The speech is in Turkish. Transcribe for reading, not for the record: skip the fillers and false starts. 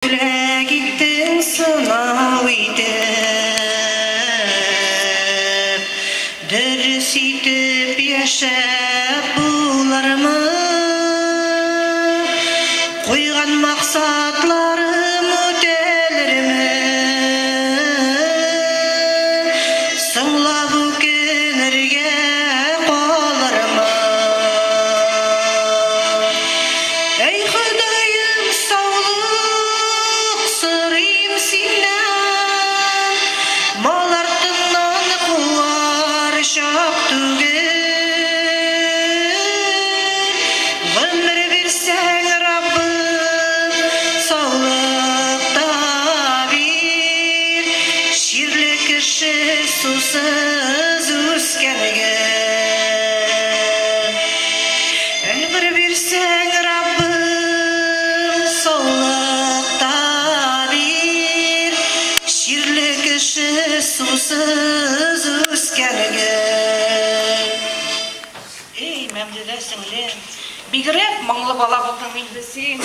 Gittin sınav edip ders edip yaşap bularımı koygan maksatlarım ötelerimi sınla bu kenirge kollarımı ey Hüdayım sağlık sırayım sinden mal артынан kuvar şak tügen ömür versen Rabbim sağlıkta bir şirli kişi susuz üskerge ömür versen Rabbim sağlıkta bir şirli kişi susuz üskerge. Ey memlede singlim, bigirep manglı bala bakım indesing.